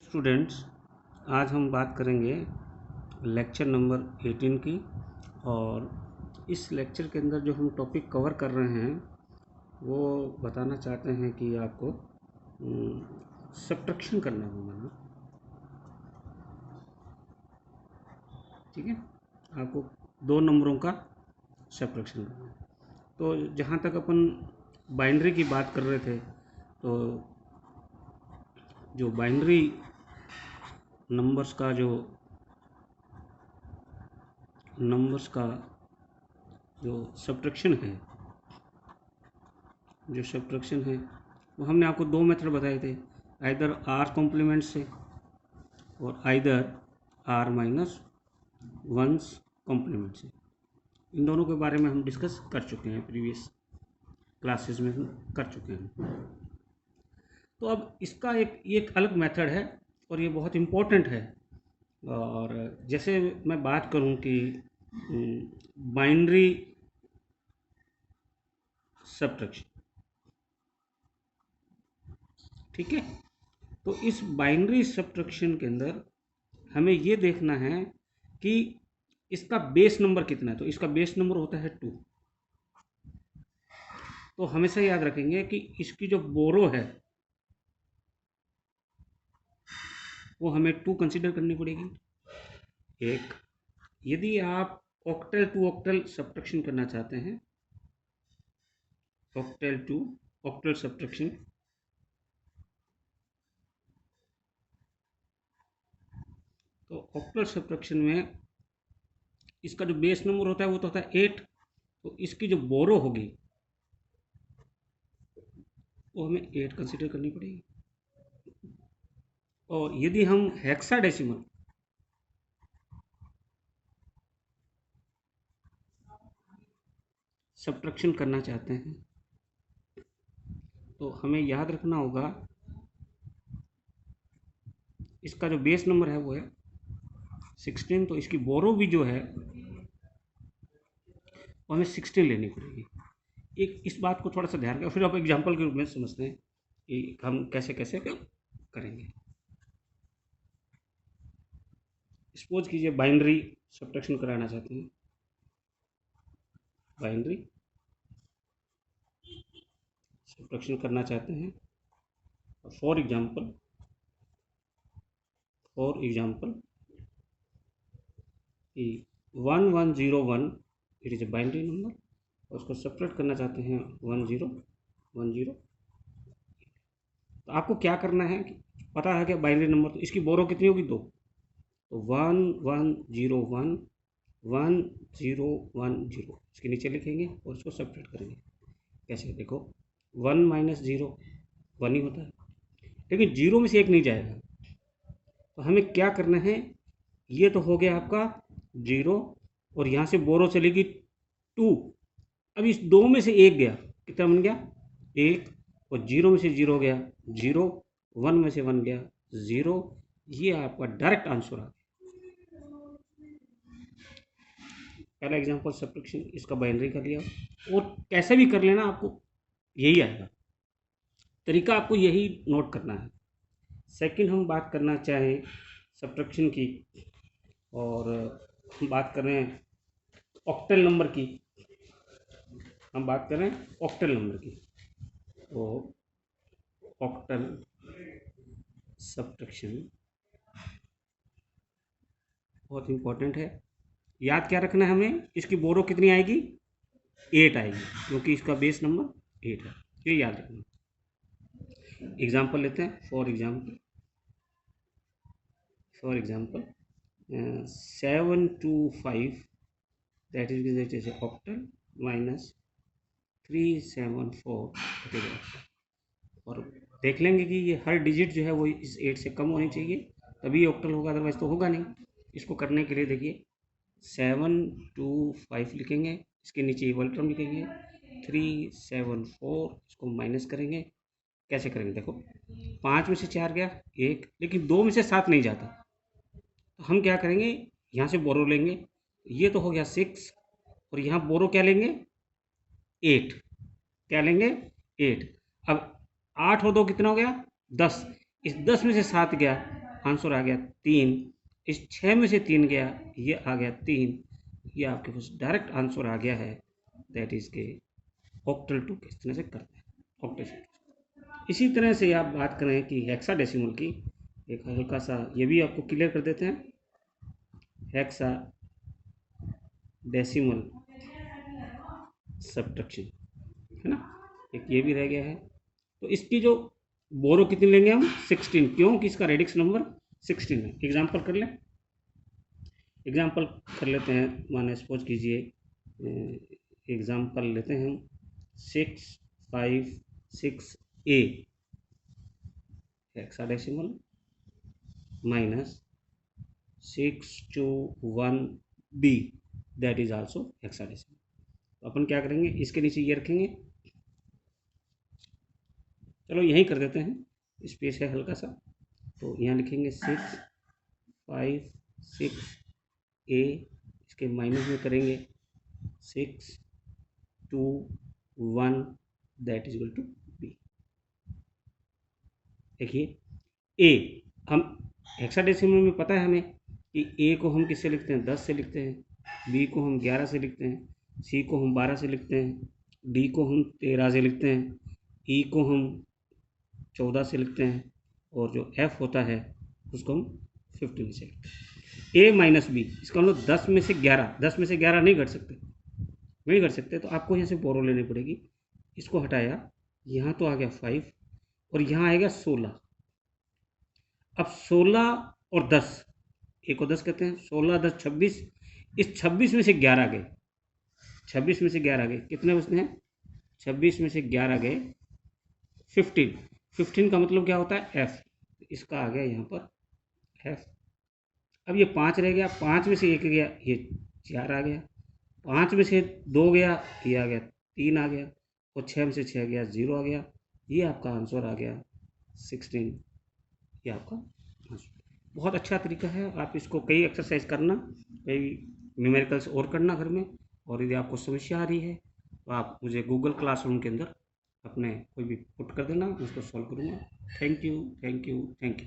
Students, आज हम बात करेंगे लेक्चर नंबर 18 की। और इस लेक्चर के अंदर जो हम टॉपिक कवर कर रहे हैं वो बताना चाहते हैं कि आपको सब्ट्रैक्शन करना होगा ना। ठीक है, आपको दो नंबरों का सब्ट्रैक्शन करना है। तो जहाँ तक अपन बाइनरी की बात कर रहे थे, तो जो बाइनरी नंबर्स का जो सब्ट्रैक्शन है वो हमने आपको दो मेथड बताए थे, आइदर आर कॉम्प्लीमेंट से और either r minus one's complement से। इन दोनों के बारे में हम डिस्कस कर चुके हैं, प्रीवियस क्लासेस में हम कर चुके हैं। तो अब इसका एक अलग मेथड है और ये बहुत इम्पोर्टेंट है। और जैसे मैं बात करूं कि बाइनरी सब्ट्रैक्शन, ठीक है, तो इस बाइनरी सब्ट्रैक्शन के अंदर हमें ये देखना है कि इसका बेस नंबर कितना है। तो इसका बेस नंबर होता है 2। तो हमेशा याद रखेंगे कि इसकी जो बोरो है वो हमें 2 कंसीडर करनी पड़ेगी। एक, यदि आप ऑक्टल टू ऑक्टल सब्ट्रैक्शन करना चाहते हैं, ऑक्टल टू ऑक्टल सब्ट्रैक्शन, तो ऑक्टल सब्ट्रैक्शन में इसका जो बेस नंबर होता है वो तो होता है 8। तो इसकी जो बोरो होगी वो हमें 8 कंसीडर करनी पड़ेगी। और यदि हम हेक्साडेसिमल सब्ट्रैक्शन करना चाहते हैं तो हमें याद रखना होगा इसका जो बेस नंबर है वो है 16। तो इसकी बोरो भी जो है वो हमें 16 लेनी पड़ेगी। एक इस बात को थोड़ा सा ध्यान रखें, फिर आप एग्जांपल के रूप में समझते हैं कि हम कैसे कैसे करेंगे। सपोज कीजिए बाइनरी सब्ट्रैक्शन कराना चाहते हैं, बाइनरी सब्ट्रैक्शन करना चाहते हैं। फॉर एग्जांपल कि 1101 it is a binary number और उसको सब्ट्रैक्ट करना चाहते हैं 1010। तो आपको क्या करना है कि पता है कि बाइनरी नंबर, तो इसकी बोरो कितनी होगी 2। तो 1101 इसके नीचे लिखेंगे और इसको सब्ट्रैक्ट करेंगे। कैसे, देखो 1 माइनस 0 1 ही होता है, लेकिन 0 में से 1 नहीं जाएगा। तो हमें क्या करना है, ये तो हो गया आपका 0 और यहाँ से बोरो चलेगी 2। अब इस 2 में से 1 गया, कितना बन गया 1, और 0 में से 0 गया 0, 1 में से 1 गया 0। ये आपका डायरेक्ट आंसर आ गया। पहला एग्जांपल सब्ट्रैक्शन इसका बाइनरी कर लिया, और कैसे भी कर लेना आपको यही आएगा। तरीका आपको यही नोट करना है। सेकंड, हम बात करना चाहें सब्ट्रैक्शन की, और हम बात कर रहे हैं ऑक्टल नंबर की। हम बात कर रहे हैं ऑक्टल नंबर की। तो ऑक्टल सब्ट्रैक्शन बहुत इंपॉर्टेंट है। याद क्या रखना है हमें, इसकी बोरो कितनी आएगी 8 आएगी, क्योंकि इसका बेस नंबर 8 है। ये याद रखना। एग्जांपल लेते हैं। For example 725 that is octal minus 374 that is octal. और देख लेंगे कि ये हर डिजिट जो है वो इस 8 से कम होनी चाहिए, तभी ऑक्टल होगा, अदरवाइज तो होगा नहीं। इसको करने के लिए देखिए 725 लिखेंगे, इसके नीचे इक्वल टर्म लिखेंगे 374, इसको माइनस करेंगे। कैसे करेंगे, देखो 5 में से 4 गया 1, लेकिन 2 में से 7 नहीं जाता। तो हम क्या करेंगे, यहाँ से बोरो लेंगे, ये तो हो गया 6, और यहाँ बोरो क्या लेंगे 8। क्या लेंगे 8। अब 8 और 2 कितना हो गया 10, इस 10 में से 7 गया, आंसर आ गया 3। इस 6 में से 3 गया, ये आ गया 3। ये आपके पास डायरेक्ट आंसर आ गया है, दैट इज के ऑक्टल 2 किस तरह से करते हैं ऑक्टल। इसी तरह से आप बात करें कि हेक्साडेसिमल की, एक हल्का सा ये भी आपको क्लियर कर देते हैं। हेक्साडेसिमल सब्ट्रैक्शन है ना, एक ये भी रह गया है। तो इसकी जो बोरो कितनी लेंगे हम 16, क्योंकि इसका रेडिक्स नंबर 16 है। एग्जाम्पल कर लें, एग्जाम्पल कर लेते हैं, माने सपोज कीजिए एग्जाम्पल लेते हैं हम 656A hexadecimal minus 621B that is also hexadecimal. तो अपन क्या करेंगे, इसके नीचे ये रखेंगे, चलो यहीं कर देते हैं, स्पेस है हल्का सा, तो यहाँ लिखेंगे 656A, इसके माइनस में करेंगे 621 that is equal to B। देखिए ए, हम हेक्साडेसिमल में पता है हमें कि ए को हम किससे लिखते हैं 10 से लिखते हैं, बी को हम 11 से लिखते हैं, सी को हम 12 से लिखते हैं, डी को हम 13 से लिखते हैं, ई को हम 14 से लिखते हैं, और जो एफ होता है उसको हम 15 से लिखते हैं। ए माइनस बी, इसका मतलब 10 में से 11, 10 में से 11 नहीं घट सकते, नहीं घट सकते, तो आपको यहाँ से बोरो लेनी पड़ेगी। इसको हटाया, यहाँ तो आ गया 5 और यहाँ आएगा 16। अब 16 और 10, एक को 10 कहते हैं, 16 10 26, इस 26 में से 11 गए, 26 में से 11 गए, कितने बचते हैं 26 में से 11 गए 15। 15 का मतलब क्या होता है एफ, इसका आ गया यहाँ पर एफ। अब ये 5 रह गया, 5 में से 1 गया, ये 4 आ गया, 5 में से 2 गया, ये आ गया 3 आ गया, और 6 में से 6 गया 0 आ गया। ये आपका आंसर आ गया 16, ये आपका आंसर। बहुत अच्छा तरीका है, आप इसको कई एक्सरसाइज करना, कई न्यूमेरिकल्स और करना घर में, और यदि आपको समस्या आ रही है तो आप मुझे गूगल क्लासरूम के अंदर अपने कोई भी पुट कर देना, मैं उसको सॉल्व करूँगा। Thank you, thank you, thank you.